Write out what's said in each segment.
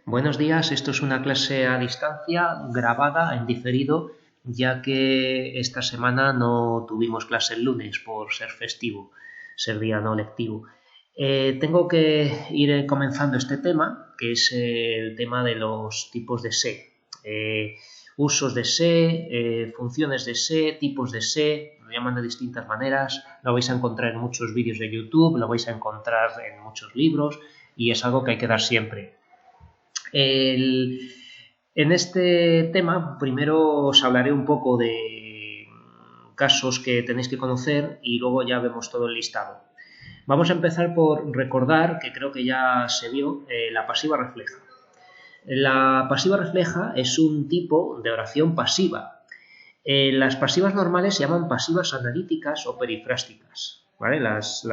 Buenos días, esto es una clase a distancia grabada en diferido, ya que esta semana no tuvimos clase el lunes por ser festivo, ser día no lectivo. Tengo que ir comenzando este tema, que es el tema de los tipos de SE. Usos de SE, funciones de SE, tipos de SE, lo llaman de distintas maneras, lo vais a encontrar en muchos vídeos de YouTube, lo vais a encontrar en muchos libros y es algo que hay que dar siempre. En este tema, primero os hablaré un poco de casos que tenéis que conocer y luego ya vemos todo el listado. Vamos a empezar por recordar, que creo que ya se vio, la pasiva refleja. La pasiva refleja es un tipo de oración pasiva. Las pasivas normales se llaman pasivas analíticas o perifrásticas, ¿vale? Las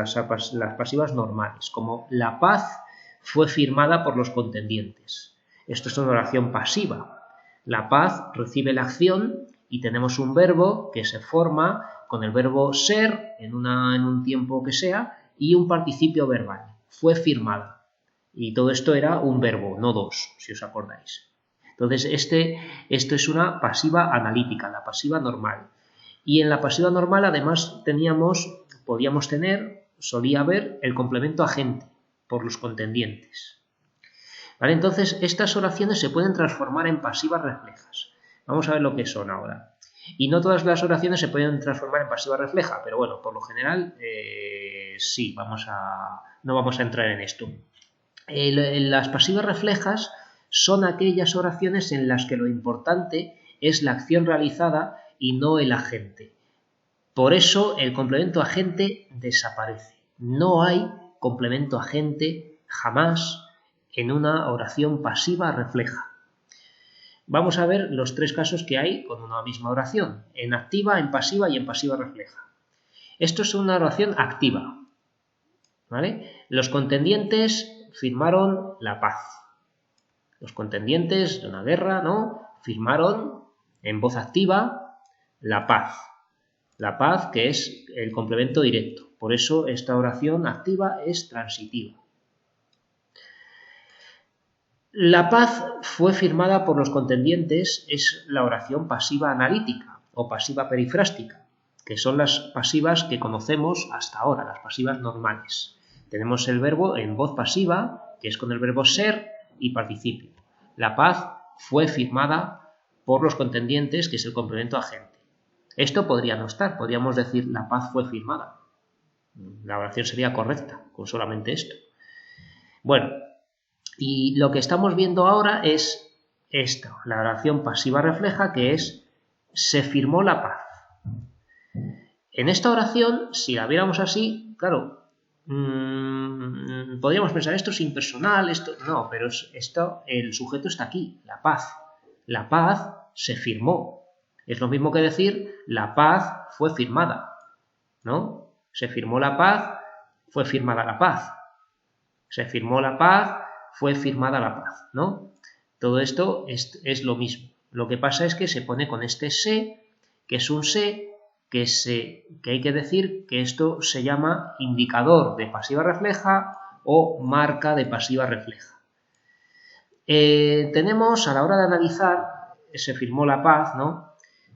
pasivas normales, como la paz fue firmada por los contendientes. Esto es una oración pasiva. La paz recibe la acción y tenemos un verbo que se forma con el verbo ser en un tiempo que sea y un participio verbal. Fue firmada. Y todo esto era un verbo, no dos, si os acordáis. Entonces, esto es una pasiva analítica, la pasiva normal. Y en la pasiva normal, además, solía haber el complemento agente por los contendientes. ¿Vale? Entonces, estas oraciones se pueden transformar en pasivas reflejas. Vamos a ver lo que son ahora. Y no todas las oraciones se pueden transformar en pasiva refleja, pero bueno, por lo general, sí, no vamos a entrar en esto. Las pasivas reflejas son aquellas oraciones en las que lo importante es la acción realizada y no el agente. Por eso el complemento agente desaparece. No hay complemento agente jamás en una oración pasiva refleja. Vamos a ver los tres casos que hay con una misma oración, en activa, en pasiva y en pasiva refleja. Esto es una oración activa, ¿vale? Los contendientes firmaron la paz. Los contendientes de una guerra, ¿no? Firmaron en voz activa la paz. La paz, que es el complemento directo. Por eso esta oración activa es transitiva. La paz fue firmada por los contendientes, es la oración pasiva analítica o pasiva perifrástica, que son las pasivas que conocemos hasta ahora, las pasivas normales. Tenemos el verbo en voz pasiva, que es con el verbo ser y participio. La paz fue firmada por los contendientes, que es el complemento agente. Esto podría no estar, podríamos decir la paz fue firmada. La oración sería correcta con solamente esto. Bueno, y lo que estamos viendo ahora es esto, la oración pasiva refleja, que es se firmó la paz. En esta oración, si la viéramos así, claro, podríamos pensar esto es impersonal, no, pero el sujeto está aquí, la paz. La paz se firmó. Es lo mismo que decir la paz fue firmada, ¿no? Se firmó la paz, fue firmada la paz. Se firmó la paz, fue firmada la paz, ¿no? Todo esto es lo mismo. Lo que pasa es que se pone con este se, que es un se, que hay que decir que esto se llama indicador de pasiva refleja o marca de pasiva refleja. Tenemos, a la hora de analizar, se firmó la paz, ¿no?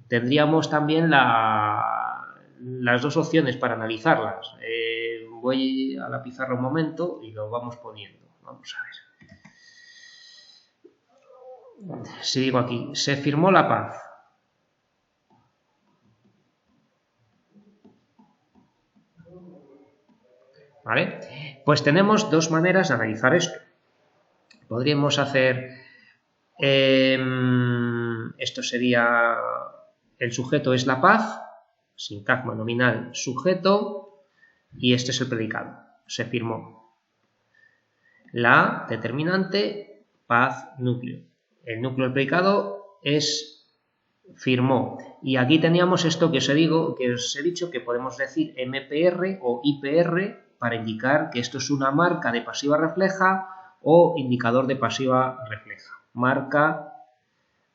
Tendríamos también las dos opciones para analizarlas. Voy a la pizarra un momento y lo vamos poniendo. Vamos a ver. Si digo aquí, se firmó la paz. ¿Vale? Pues tenemos dos maneras de analizar esto. Podríamos hacer, esto sería, el sujeto es la paz, sintagma nominal sujeto, y este es el predicado, se firmó. La determinante, paz, núcleo. El núcleo del predicado es firmó. Y aquí teníamos esto que os he dicho que podemos decir MPR o IPR para indicar que esto es una marca de pasiva refleja o indicador de pasiva refleja. Marca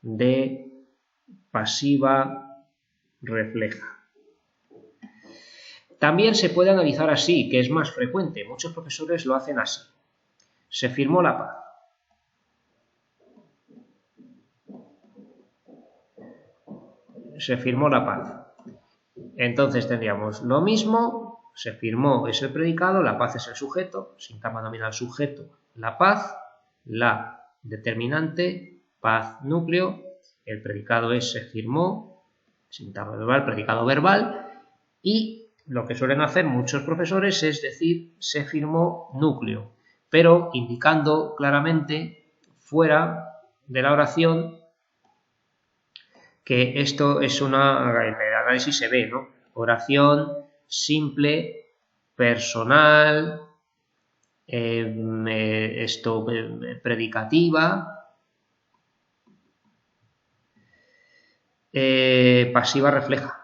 de pasiva refleja. También se puede analizar así, que es más frecuente. Muchos profesores lo hacen así. Se firmó la paz. se firmó la paz. Entonces tendríamos lo mismo, se firmó es el predicado, la paz es el sujeto, sintagma nominal sujeto, la paz, la determinante, paz núcleo, el predicado es se firmó, sintagma verbal, predicado verbal, y lo que suelen hacer muchos profesores es decir se firmó núcleo, pero indicando claramente fuera de la oración que esto es en el análisis se ve, ¿no? Oración simple, personal, predicativa, pasiva refleja.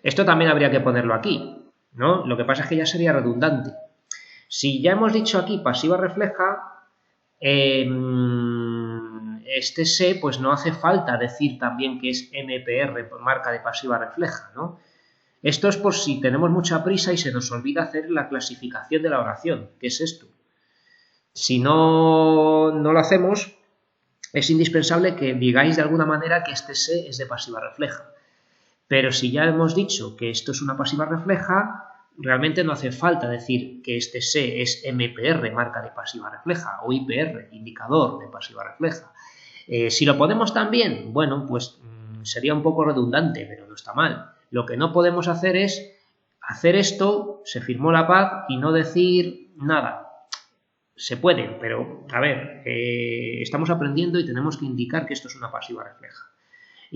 Esto también habría que ponerlo aquí, ¿no? Lo que pasa es que ya sería redundante. Si ya hemos dicho aquí pasiva refleja, este se, pues no hace falta decir también que es MPR, marca de pasiva refleja, ¿no? Esto es por si tenemos mucha prisa y se nos olvida hacer la clasificación de la oración, que es esto. Si no lo hacemos, es indispensable que digáis de alguna manera que este se es de pasiva refleja. Pero si ya hemos dicho que esto es una pasiva refleja, realmente no hace falta decir que este se es MPR, marca de pasiva refleja, o IPR, indicador de pasiva refleja. Si lo ponemos también, bueno, pues sería un poco redundante, pero no está mal. Lo que no podemos hacer es hacer esto, se firmó la paz y no decir nada. Se puede, pero a ver, estamos aprendiendo y tenemos que indicar que esto es una pasiva refleja.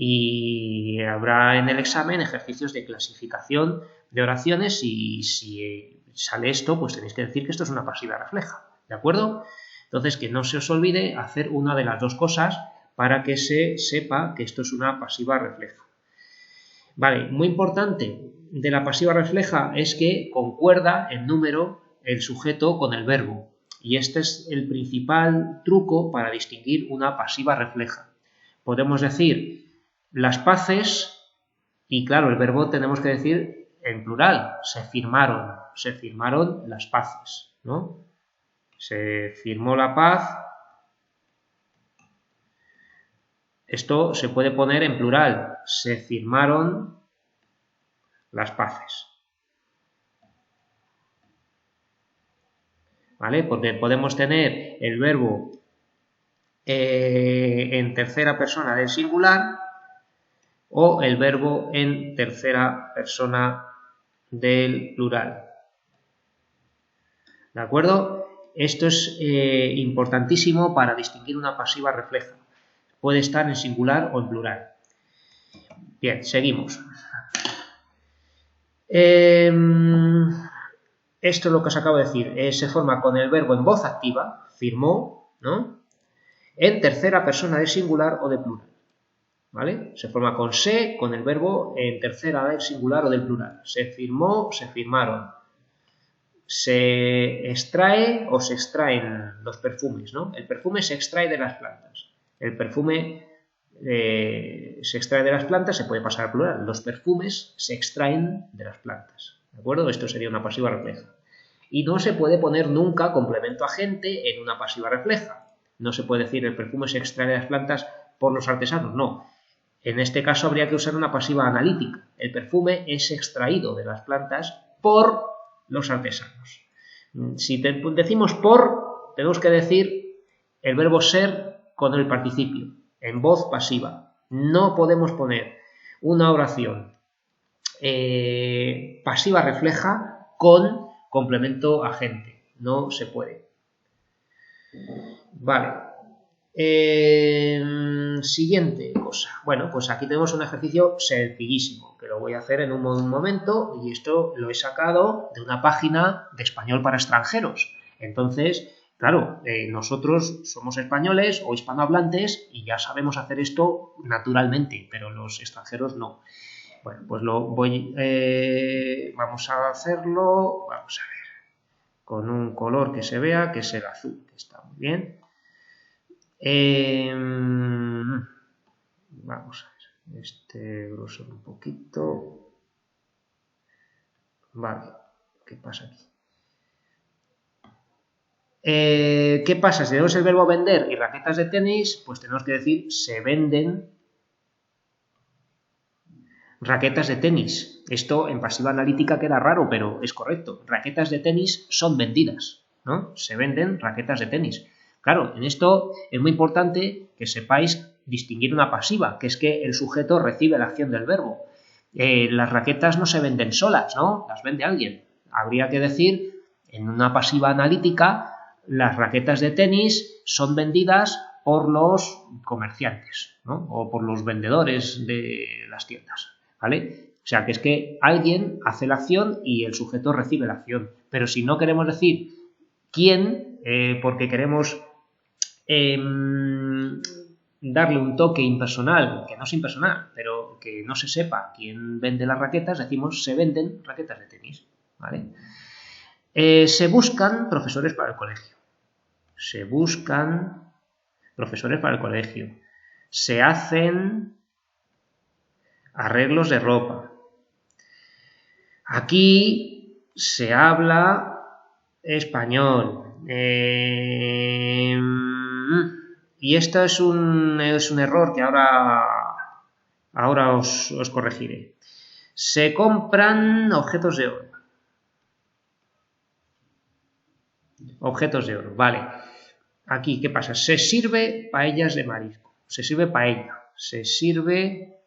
Y habrá en el examen ejercicios de clasificación de oraciones y si sale esto, pues tenéis que decir que esto es una pasiva refleja, ¿de acuerdo? Entonces, que no se os olvide hacer una de las dos cosas para que se sepa que esto es una pasiva refleja. Vale, muy importante de la pasiva refleja es que concuerda el número, el sujeto con el verbo. Y este es el principal truco para distinguir una pasiva refleja. Podemos decir las paces y claro, el verbo tenemos que decir en plural, se firmaron las paces, ¿no? Se firmó la paz. Esto se puede poner en plural, se firmaron las paces. ¿Vale? Porque podemos tener el verbo en tercera persona del singular o el verbo en tercera persona del plural. ¿De acuerdo? Esto es importantísimo para distinguir una pasiva refleja. Puede estar en singular o en plural. Bien, seguimos. Esto es lo que os acabo de decir. Se forma con el verbo en voz activa, firmó, ¿no? En tercera persona de singular o de plural. ¿Vale? Se forma con se, con el verbo en tercera del singular o del plural. Se firmó, se firmaron. Se extrae o se extraen los perfumes, ¿no? El perfume se extrae de las plantas. El perfume se extrae de las plantas, se puede pasar al plural. Los perfumes se extraen de las plantas. ¿De acuerdo? Esto sería una pasiva refleja. Y no se puede poner nunca complemento agente en una pasiva refleja. No se puede decir el perfume se extrae de las plantas por los artesanos, no. En este caso habría que usar una pasiva analítica. El perfume es extraído de las plantas por los artesanos. Si decimos por, tenemos que decir el verbo ser con el participio, en voz pasiva. No podemos poner una oración pasiva refleja con complemento agente. No se puede. Vale. Siguiente cosa. Bueno, pues aquí tenemos un ejercicio sencillísimo, que lo voy a hacer en un momento, y esto lo he sacado de una página de español para extranjeros. Entonces, claro, nosotros somos españoles o hispanohablantes y ya sabemos hacer esto naturalmente, pero los extranjeros no. Bueno, pues vamos a hacerlo, vamos a ver, con un color que se vea, que es el azul, que está muy bien. Vamos a ver, este grosor un poquito. Vale, ¿qué pasa aquí? ¿Qué pasa? Si tenemos el verbo vender y raquetas de tenis, pues tenemos que decir se venden raquetas de tenis. Esto en pasiva analítica queda raro, pero es correcto. Raquetas de tenis son vendidas, ¿no? Se venden raquetas de tenis. Claro, en esto es muy importante que sepáis distinguir una pasiva, que es que el sujeto recibe la acción del verbo. Las raquetas no se venden solas, ¿no? Las vende alguien. Habría que decir, en una pasiva analítica, las raquetas de tenis son vendidas por los comerciantes, ¿no? O por los vendedores de las tiendas, ¿vale? O sea, que es que alguien hace la acción y el sujeto recibe la acción. Pero si no queremos decir quién, porque queremos darle un toque impersonal, que no es impersonal, pero que no se sepa quién vende las raquetas, decimos se venden raquetas de tenis, ¿vale? Se buscan profesores para el colegio. Se buscan profesores para el colegio. Se hacen arreglos de ropa. Aquí se habla español. Y esto es un error que ahora os corregiré. Se compran objetos de oro. Objetos de oro, vale. Aquí, ¿qué pasa? Se sirve paellas de marisco. Se sirve paella. Se sirve...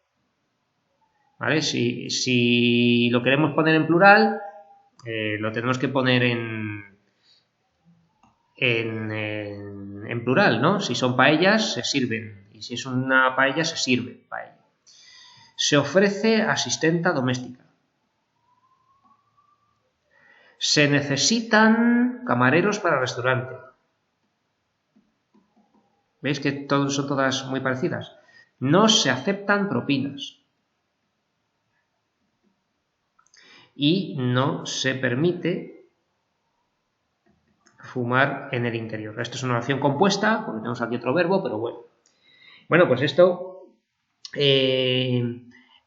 ¿Vale? Si lo queremos poner en plural, lo tenemos que poner en plural, ¿no? Si son paellas, se sirven. Y si es una paella, se sirve paella. Se ofrece asistenta doméstica. Se necesitan camareros para el restaurante. ¿Veis que son todas muy parecidas? No se aceptan propinas. Y no se permite fumar en el interior. Esto es una oración compuesta, porque tenemos aquí otro verbo, pero bueno. Bueno, pues esto,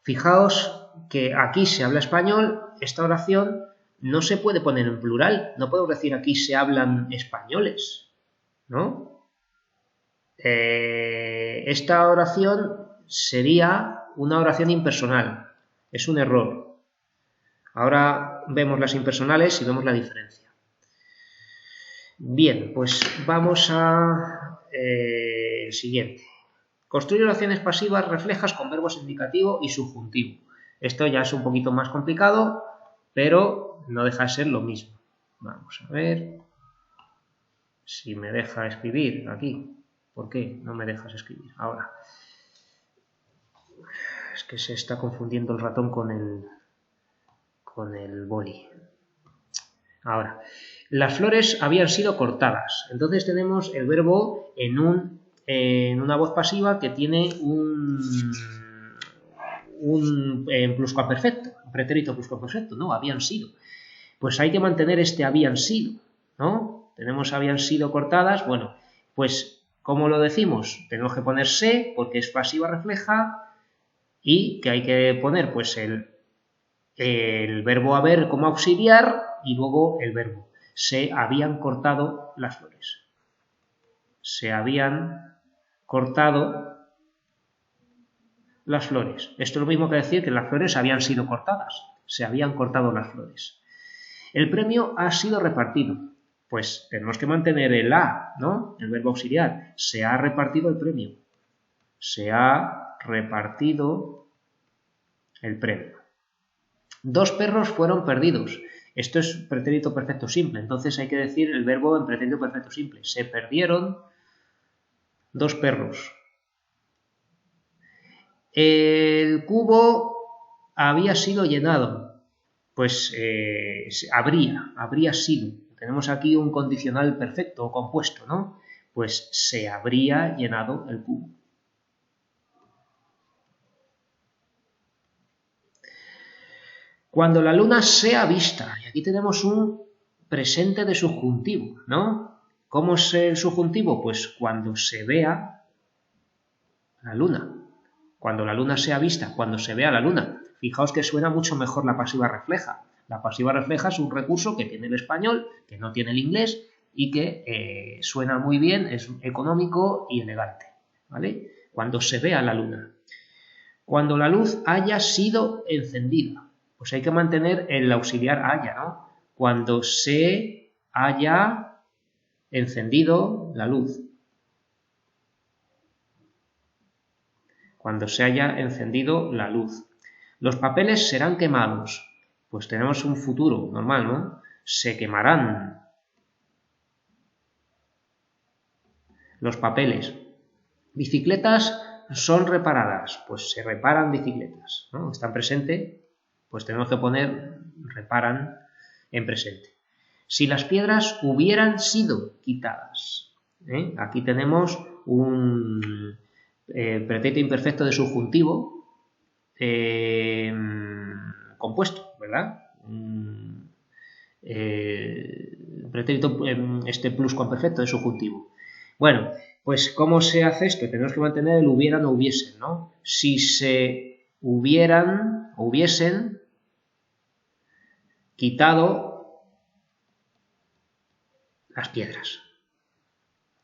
fijaos que aquí se habla español, esta oración no se puede poner en plural, no podemos decir aquí se hablan españoles, ¿no? Esta oración sería una oración impersonal, es un error. Ahora vemos las impersonales y vemos la diferencia. Bien, pues vamos a el siguiente. Construye oraciones pasivas reflejas con verbos indicativo y subjuntivo. Esto ya es un poquito más complicado, pero no deja de ser lo mismo. Vamos a ver si me deja escribir aquí. ¿Por qué no me dejas escribir? Ahora. Es que se está confundiendo el ratón con el boli. Ahora. Las flores habían sido cortadas. Entonces tenemos el verbo en una voz pasiva que tiene un pluscuamperfecto, un pretérito pluscuamperfecto, ¿no? Habían sido. Pues hay que mantener este habían sido, ¿no? Tenemos habían sido cortadas, bueno, pues ¿cómo lo decimos? Tenemos que poner se, porque es pasiva refleja, y que hay que poner pues el verbo haber como auxiliar y luego el verbo. Se habían cortado las flores. Se habían cortado las flores. Esto es lo mismo que decir que las flores habían sido cortadas. Se habían cortado las flores. El premio ha sido repartido. Pues tenemos que mantener el ha, ¿no? El verbo auxiliar. Se ha repartido el premio. Se ha repartido el premio. 2 perros fueron perdidos. Esto es pretérito perfecto simple, entonces hay que decir el verbo en pretérito perfecto simple. Se perdieron 2 perros. El cubo había sido llenado. Pues habría sido. Tenemos aquí un condicional perfecto o compuesto, ¿no? Pues se habría llenado el cubo. Cuando la luna sea vista, y aquí tenemos un presente de subjuntivo, ¿no? ¿Cómo es el subjuntivo? Pues cuando se vea la luna. Cuando la luna sea vista, cuando se vea la luna. Fijaos que suena mucho mejor la pasiva refleja. La pasiva refleja es un recurso que tiene el español, que no tiene el inglés, y que suena muy bien, es económico y elegante, ¿vale? Cuando se vea la luna. Cuando la luz haya sido encendida, pues hay que mantener el auxiliar haya, ¿no? Cuando se haya encendido la luz. Cuando se haya encendido la luz. Los papeles serán quemados. Pues tenemos un futuro normal, ¿no? Se quemarán los papeles. Bicicletas son reparadas. Pues se reparan bicicletas, ¿no? Están presente, pues tenemos que poner reparan en presente. Si las piedras hubieran sido quitadas. Aquí tenemos un pretérito imperfecto de subjuntivo compuesto, ¿verdad? Pretérito pluscuamperfecto de subjuntivo. Bueno, pues ¿cómo se hace esto? Tenemos que mantener el hubieran o hubiesen, ¿no? Si se hubieran o hubiesen quitado las piedras.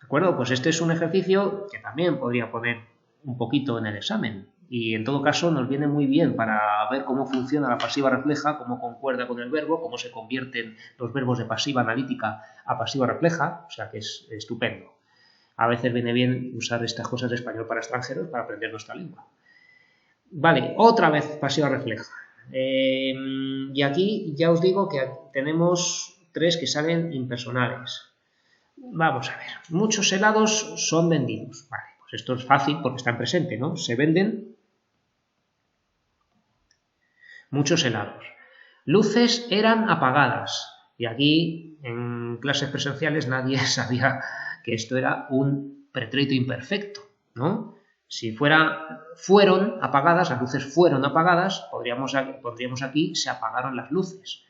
¿De acuerdo? Pues este es un ejercicio que también podría poner un poquito en el examen. Y en todo caso nos viene muy bien para ver cómo funciona la pasiva refleja, cómo concuerda con el verbo, cómo se convierten los verbos de pasiva analítica a pasiva refleja, o sea que es estupendo. A veces viene bien usar estas cosas de español para extranjeros para aprender nuestra lengua. Vale, otra vez pasiva refleja. Y aquí ya os digo que tenemos 3 que salen impersonales. Vamos a ver, muchos helados son vendidos. Vale, pues esto es fácil porque está en presente, ¿no? Se venden muchos helados. Luces eran apagadas. Y aquí, en clases presenciales, nadie sabía que esto era un pretérito imperfecto, ¿no? Si fueron apagadas, las luces fueron apagadas, pondríamos aquí, se apagaron las luces.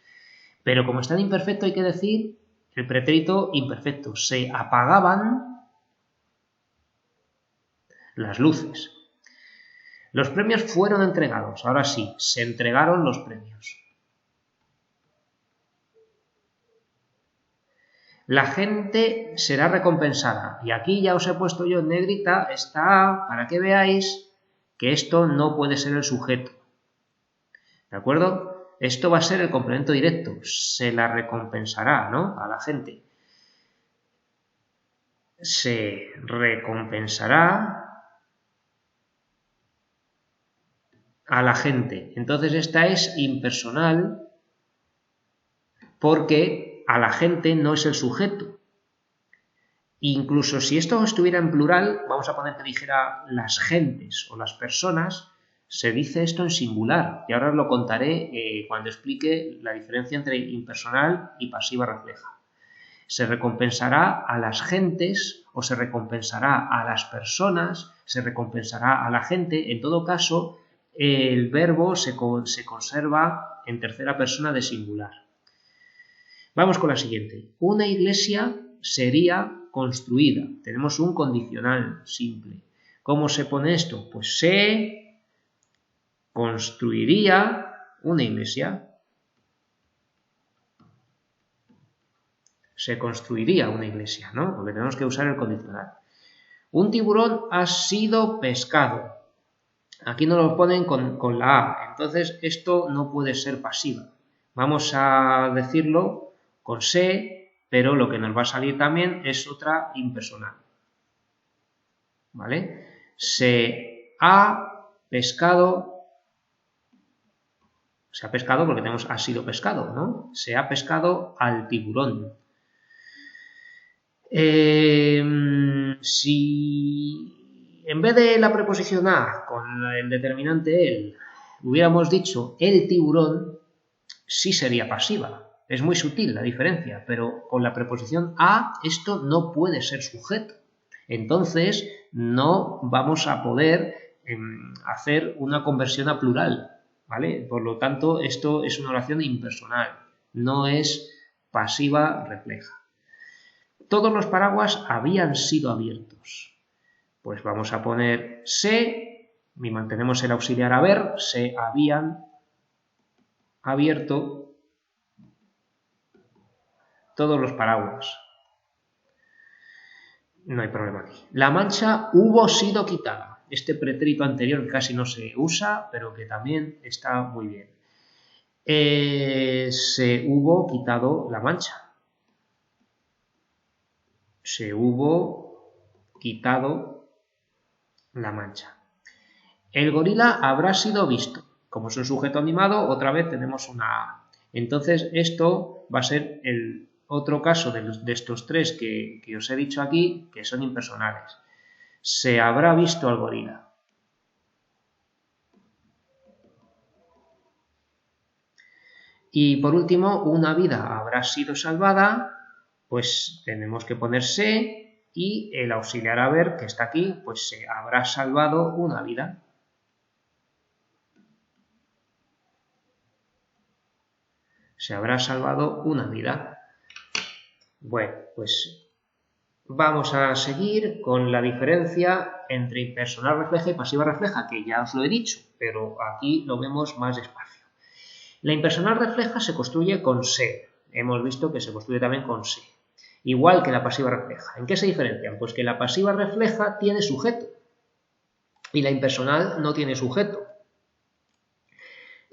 Pero como está en imperfecto, hay que decir el pretérito imperfecto. Se apagaban las luces. Los premios fueron entregados. Ahora sí, se entregaron los premios. La gente será recompensada. Y aquí ya os he puesto yo en negrita, está para que veáis que esto no puede ser el sujeto. ¿De acuerdo? Esto va a ser el complemento directo. Se la recompensará, ¿no? A la gente. Se recompensará a la gente. Entonces esta es impersonal porque a la gente no es el sujeto. Incluso si esto estuviera en plural, vamos a poner que dijera las gentes o las personas, se dice esto en singular. Y ahora os lo contaré cuando explique la diferencia entre impersonal y pasiva refleja. Se recompensará a las gentes o se recompensará a las personas, se recompensará a la gente. En todo caso, el verbo se conserva en tercera persona de singular. Vamos con la siguiente. Una iglesia sería construida. Tenemos un condicional simple. ¿Cómo se pone esto? Pues se construiría una iglesia. Se construiría una iglesia, ¿no? Porque tenemos que usar el condicional. Un tiburón ha sido pescado. Aquí nos lo ponen con la A. Entonces, esto no puede ser pasiva. Vamos a decirlo con se, pero lo que nos va a salir también es otra impersonal. ¿Vale? Se ha pescado. Se ha pescado porque tenemos ha sido pescado, ¿no? Se ha pescado al tiburón. Si en vez de la preposición a con el determinante el hubiéramos dicho el tiburón, sí sería pasiva. Es muy sutil la diferencia, pero con la preposición a esto no puede ser sujeto. Entonces no vamos a poder hacer una conversión a plural, ¿vale? Por lo tanto, esto es una oración impersonal, no es pasiva refleja. Todos los paraguas habían sido abiertos. Pues vamos a poner se, y mantenemos el auxiliar haber, se habían abierto todos los paraguas. No hay problema aquí. La mancha hubo sido quitada. Este pretérito anterior que casi no se usa, pero que también está muy bien. Se hubo quitado la mancha. Se hubo quitado la mancha. El gorila habrá sido visto. Como es un sujeto animado, otra vez tenemos una A. Entonces, esto va a ser el otro caso de estos tres que os he dicho aquí, que son impersonales. Se habrá visto al gorila. Y por último, una vida habrá sido salvada, pues tenemos que poner se y el auxiliar haber, que está aquí, pues se habrá salvado una vida. Se habrá salvado una vida. Bueno, pues vamos a seguir con la diferencia entre impersonal refleja y pasiva refleja, que ya os lo he dicho, pero aquí lo vemos más despacio. La impersonal refleja se construye con se. Hemos visto que se construye también con se. Igual que la pasiva refleja. ¿En qué se diferencian? Pues que la pasiva refleja tiene sujeto y la impersonal no tiene sujeto.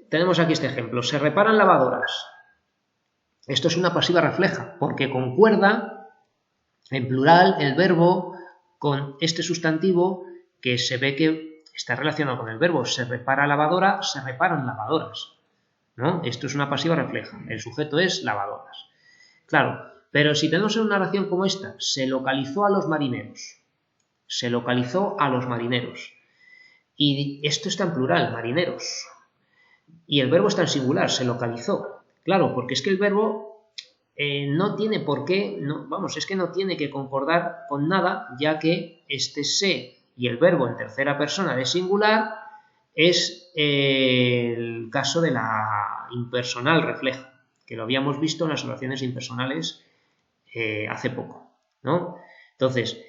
Tenemos aquí este ejemplo. Se reparan lavadoras. Esto es una pasiva refleja porque concuerda en plural el verbo con este sustantivo que se ve que está relacionado con el verbo. Se repara lavadora, se reparan lavadoras, ¿no? Esto es una pasiva refleja. El sujeto es lavadoras. Claro, pero si tenemos una oración como esta, se localizó a los marineros. Se localizó a los marineros. Y esto está en plural, marineros. Y el verbo está en singular, se localizó. Claro, porque es que el verbo no tiene por qué, es que no tiene que concordar con nada, ya que este se y el verbo en tercera persona de singular es el caso de la impersonal refleja, que lo habíamos visto en las oraciones impersonales hace poco, ¿no? Entonces,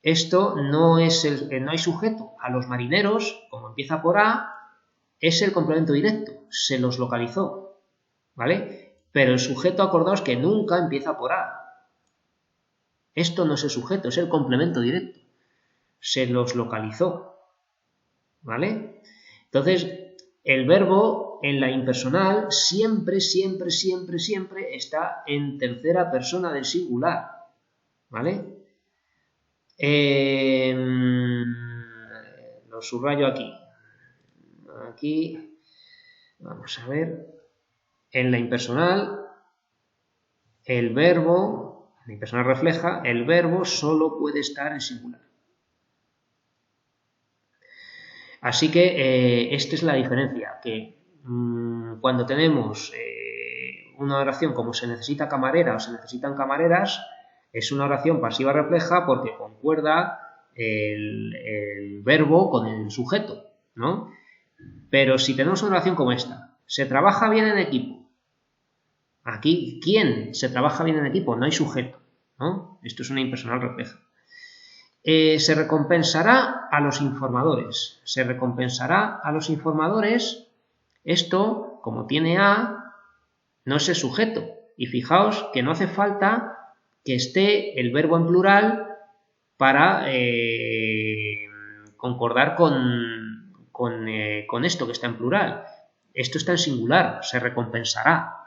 esto no hay sujeto. A los marineros, como empieza por A, es el complemento directo, se los localizó, ¿vale? Pero el sujeto, acordaos que nunca empieza por A. Esto no es el sujeto, es el complemento directo. Se los localizó, ¿vale? Entonces, el verbo en la impersonal siempre está en tercera persona del singular, ¿vale? Lo subrayo aquí. Aquí, vamos a ver, en la impersonal, el verbo, la impersonal refleja, el verbo solo puede estar en singular. Así que esta es la diferencia, que cuando tenemos una oración como se necesita camarera o se necesitan camareras, es una oración pasiva refleja porque concuerda el verbo con el sujeto, ¿no? Pero si tenemos una oración como esta, se trabaja bien en equipo. Aquí, ¿quién se trabaja bien en equipo? No hay sujeto, ¿no? Esto es una impersonal refleja. Se recompensará a los informadores. Se recompensará a los informadores. Esto, como tiene A, no es el sujeto. Y fijaos que no hace falta que esté el verbo en plural para concordar con esto que está en plural. Esto está en singular, se recompensará.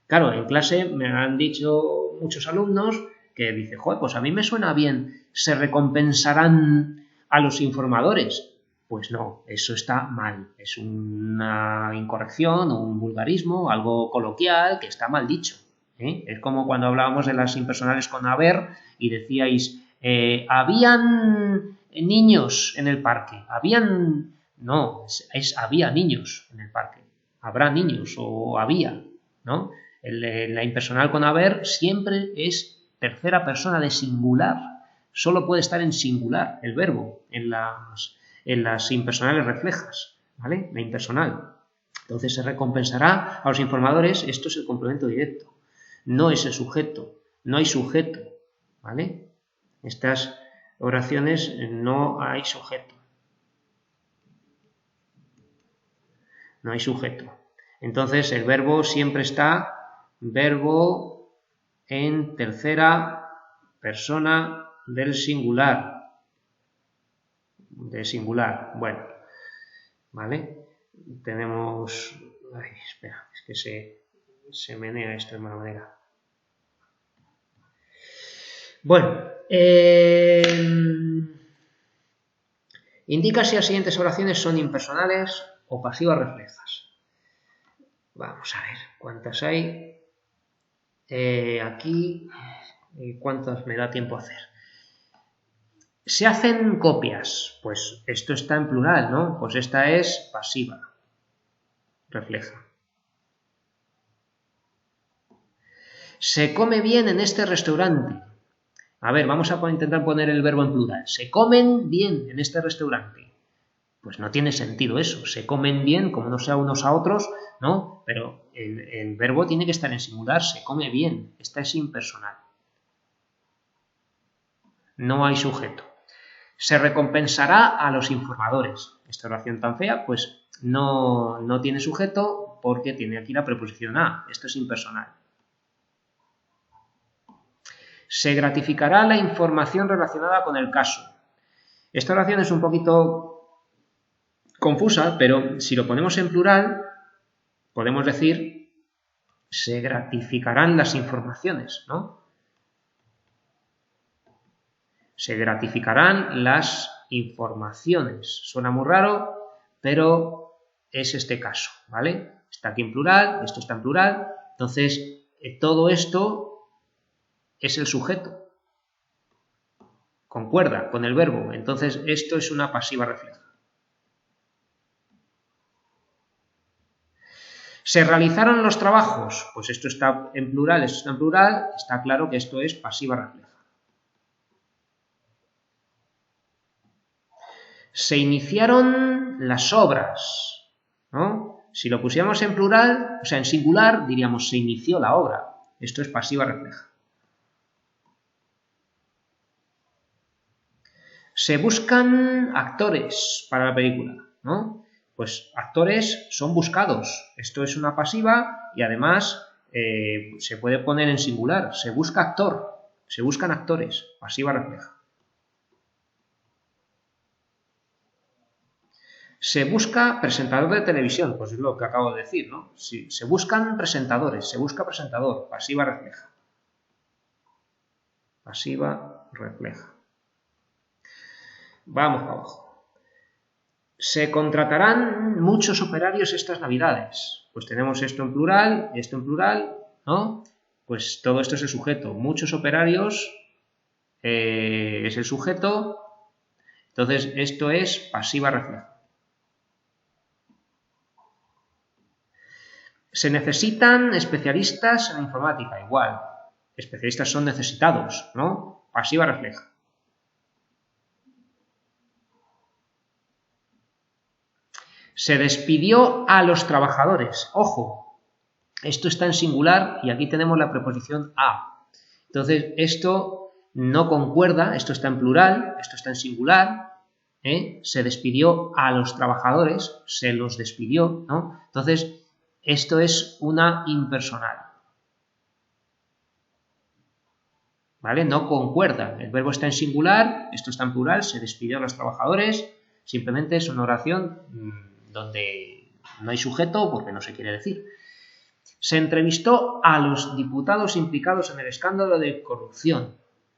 Claro, en clase me han dicho muchos alumnos que dicen, joder, pues a mí me suena bien, se recompensarán a los informadores. Pues no, eso está mal, es una incorrección o un vulgarismo, algo coloquial que está mal dicho. Es como cuando hablábamos de las impersonales con haber y decíais, habían niños en el parque, no, había niños en el parque, habrá niños o había, ¿no? La impersonal con haber siempre es tercera persona de singular. Solo puede estar en singular el verbo en las impersonales reflejas, ¿vale? La impersonal. Entonces se recompensará a los informadores. Esto es el complemento directo. No es el sujeto. No hay sujeto, ¿vale? Estas oraciones no hay sujeto. No hay sujeto. Entonces el verbo siempre está verbo en tercera persona del singular. De singular. Bueno, ¿vale? Tenemos... Ay, espera, es que se menea esto de mala manera. Bueno, indica si las siguientes oraciones son impersonales o pasivas reflejas. Vamos a ver cuántas hay. Aquí, ¿cuántas me da tiempo a hacer? Se hacen copias, pues esto está en plural, ¿no? Pues esta es pasiva, refleja. Se come bien en este restaurante. A ver, vamos a intentar poner el verbo en plural. Se comen bien en este restaurante. Pues no tiene sentido eso. Se comen bien, como no sea unos a otros, ¿no? Pero el verbo tiene que estar en singular. Se come bien. Esta es impersonal. No hay sujeto. Se recompensará a los informadores. Esta oración tan fea, pues no tiene sujeto porque tiene aquí la preposición a. Esto es impersonal. Se gratificará la información relacionada con el caso. Esta oración es un poquito confusa, pero si lo ponemos en plural, podemos decir se gratificarán las informaciones, ¿no? Se gratificarán las informaciones. Suena muy raro, pero es este caso, ¿vale? Está aquí en plural, esto está en plural, entonces todo esto es el sujeto. Concuerda con el verbo, entonces esto es una pasiva refleja. ¿Se realizaron los trabajos? Pues esto está en plural, esto está en plural, está claro que esto es pasiva refleja. Se iniciaron las obras, ¿no? Si lo pusiéramos en plural, o sea, en singular, diríamos se inició la obra. Esto es pasiva refleja. Se buscan actores para la película, ¿no? Pues actores son buscados. Esto es una pasiva y además se puede poner en singular. Se busca actor, se buscan actores. Pasiva refleja. Se busca presentador de televisión, pues es lo que acabo de decir, ¿no? Sí, se buscan presentadores, se busca presentador. Pasiva refleja. Pasiva refleja. Vamos para abajo. Se contratarán muchos operarios estas navidades. Pues tenemos esto en plural, ¿no? Pues todo esto es el sujeto. Muchos operarios es el sujeto. Entonces esto es pasiva refleja. Se necesitan especialistas en informática. Igual. Especialistas son necesitados, ¿no? Pasiva refleja. Se despidió a los trabajadores. Ojo, esto está en singular y aquí tenemos la preposición a. Entonces, esto no concuerda, esto está en plural, esto está en singular. Se despidió a los trabajadores, se los despidió, ¿no? Entonces, esto es una impersonal. ¿Vale? No concuerda. El verbo está en singular, esto está en plural, se despidió a los trabajadores. Simplemente es una oración donde no hay sujeto porque no se quiere decir. Se entrevistó a los diputados implicados en el escándalo de corrupción.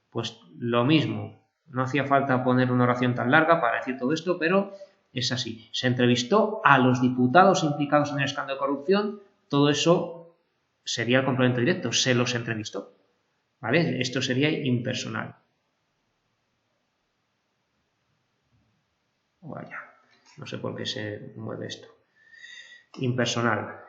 Pues lo mismo, no hacía falta poner una oración tan larga para decir todo esto, pero es así. Se entrevistó a los diputados implicados en el escándalo de corrupción, todo eso sería el complemento directo, se los entrevistó. ¿Vale? Esto sería impersonal. Vaya. No sé por qué se mueve esto. Impersonal.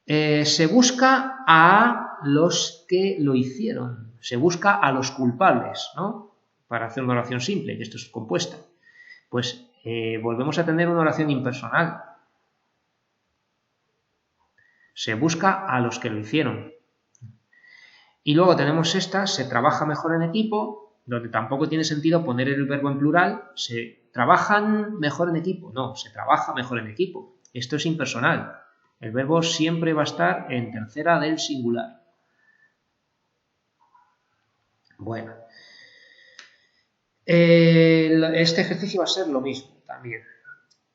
Se busca a los que lo hicieron. Se busca a los culpables, ¿no? Para hacer una oración simple, que esto es compuesta. Pues volvemos a tener una oración impersonal. Se busca a los que lo hicieron. Y luego tenemos esta, se trabaja mejor en equipo, donde tampoco tiene sentido poner el verbo en plural, se trabajan mejor en equipo. No, se trabaja mejor en equipo. Esto es impersonal. El verbo siempre va a estar en tercera del singular. Bueno, este ejercicio va a ser lo mismo también.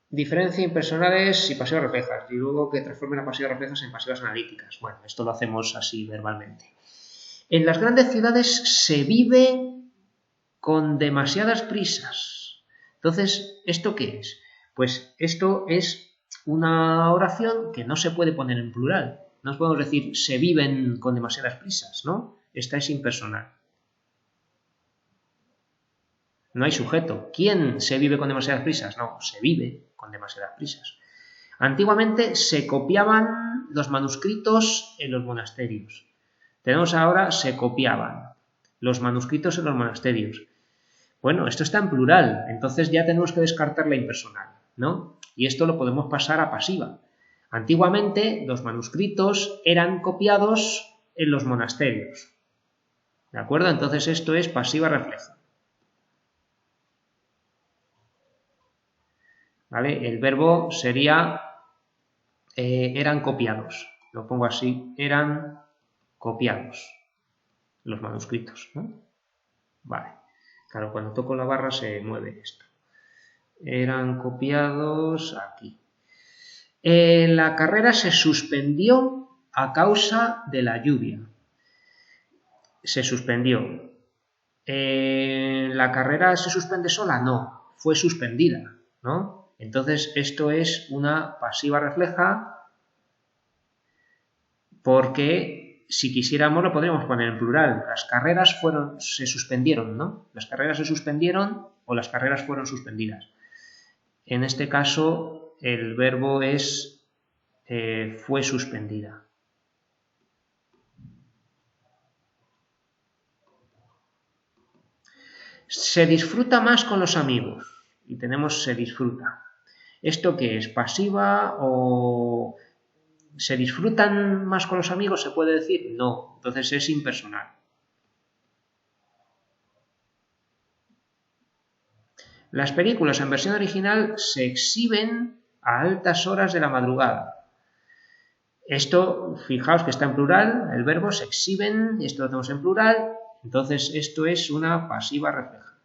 Diferencia impersonales y pasivas reflejas, y luego que transformen las pasivas reflejas en pasivas analíticas. Bueno, esto lo hacemos así verbalmente. En las grandes ciudades se vive con demasiadas prisas. Entonces, ¿esto qué es? Pues esto es una oración que no se puede poner en plural. No podemos decir se viven con demasiadas prisas, ¿no? Esta es impersonal. No hay sujeto. ¿Quién se vive con demasiadas prisas? No, se vive con demasiadas prisas. Antiguamente se copiaban los manuscritos en los monasterios. Tenemos ahora se copiaban los manuscritos en los monasterios. Bueno, esto está en plural, entonces ya tenemos que descartar la impersonal, ¿no? Y esto lo podemos pasar a pasiva. Antiguamente los manuscritos eran copiados en los monasterios. ¿De acuerdo? Entonces esto es pasiva refleja. ¿Vale? El verbo sería eran copiados. Lo pongo así, eran copiados los manuscritos, ¿no? Vale. Claro, cuando toco la barra se mueve esto. Eran copiados aquí. La carrera se suspendió a causa de la lluvia. Se suspendió. ¿La carrera se suspende sola? No, fue suspendida, ¿no? Entonces esto es una pasiva refleja porque si quisiéramos lo podríamos poner en plural. Las carreras se suspendieron, ¿no? Las carreras se suspendieron o las carreras fueron suspendidas. En este caso el verbo es fue suspendida. Se disfruta más con los amigos. Y tenemos se disfruta. ¿Esto qué es? ¿Pasiva o se disfrutan más con los amigos? ¿Se puede decir? No. Entonces es impersonal. Las películas en versión original se exhiben a altas horas de la madrugada. Esto, fijaos que está en plural, el verbo se exhiben, esto lo tenemos en plural, entonces esto es una pasiva refleja.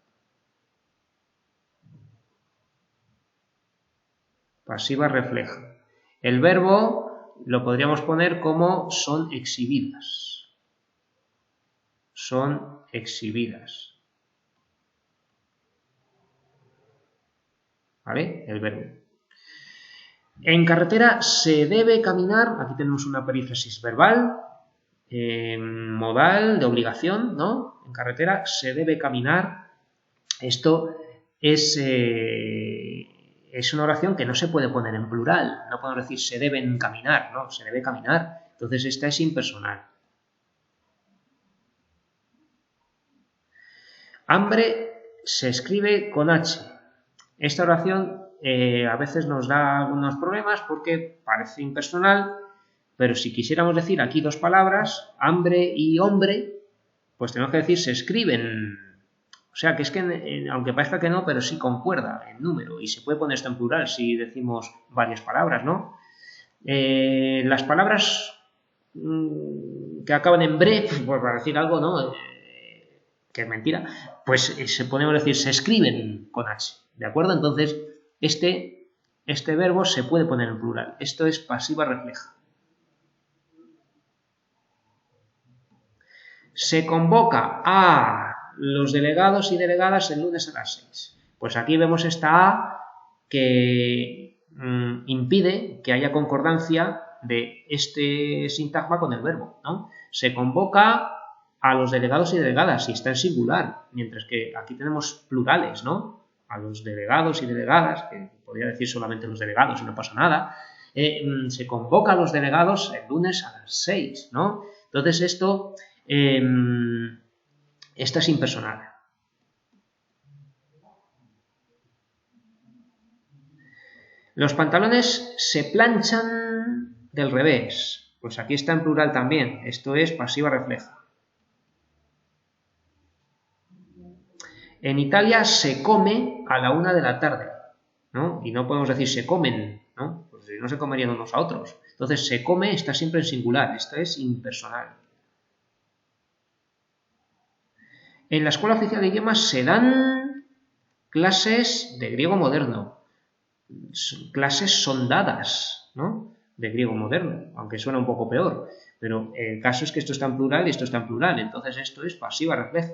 Pasiva refleja. El verbo lo podríamos poner como son exhibidas. Son exhibidas. ¿Vale? El verbo. En carretera se debe caminar, aquí tenemos una perífrasis verbal, modal, de obligación, ¿no? En carretera se debe caminar. Esto es una oración que no se puede poner en plural, no podemos decir se deben caminar, no, se debe caminar. Entonces esta es impersonal. Hambre se escribe con H. Esta oración a veces nos da algunos problemas porque parece impersonal, pero si quisiéramos decir aquí dos palabras, hambre y hombre, pues tenemos que decir se escriben. O sea, que es que, aunque parezca que no, pero sí concuerda el número y se puede poner esto en plural si decimos varias palabras, ¿no? Las palabras que acaban en bre, pues para decir algo, ¿no? Que es mentira, pues se podemos decir se escriben con H, ¿de acuerdo? Entonces, este verbo se puede poner en plural. Esto es pasiva refleja. Se convoca a los delegados y delegadas el lunes a las 6. Pues aquí vemos esta A que impide que haya concordancia de este sintagma con el verbo, ¿no? Se convoca a los delegados y delegadas y está en singular, mientras que aquí tenemos plurales, ¿no? A los delegados y delegadas, que podría decir solamente los delegados y no pasa nada. Se convoca a los delegados el lunes a las 6, ¿no? Entonces esto es impersonal. Los pantalones se planchan del revés. Pues aquí está en plural también. Esto es pasiva refleja. En Italia se come a la 1 de la tarde, ¿no? Y no podemos decir se comen, ¿no? Pues no se comerían unos a otros. Entonces se come está siempre en singular. Esto es impersonal. En la Escuela Oficial de Idiomas se dan clases de griego moderno, clases son dadas, ¿no?, de griego moderno, aunque suena un poco peor, pero el caso es que esto está en plural y esto está en plural, entonces esto es pasiva refleja.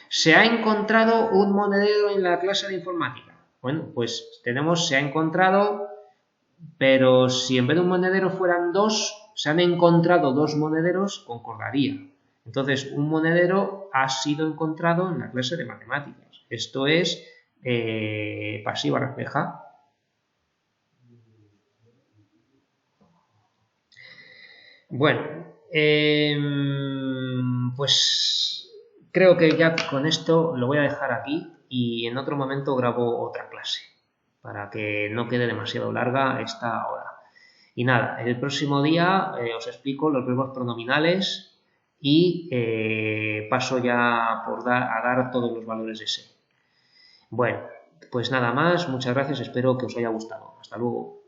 ¿Se ha encontrado un monedero en la clase de informática? Bueno, pues tenemos se ha encontrado, pero si en vez de un monedero fueran dos, se han encontrado dos monederos, concordaría. Entonces, un monedero ha sido encontrado en la clase de matemáticas. Esto es pasiva refleja. Bueno, pues creo que ya con esto lo voy a dejar aquí y en otro momento grabo otra clase para que no quede demasiado larga esta hora. Y nada, el próximo día os explico los verbos pronominales y paso ya a dar todos los valores de ese. Bueno, pues nada más, muchas gracias, espero que os haya gustado. Hasta luego.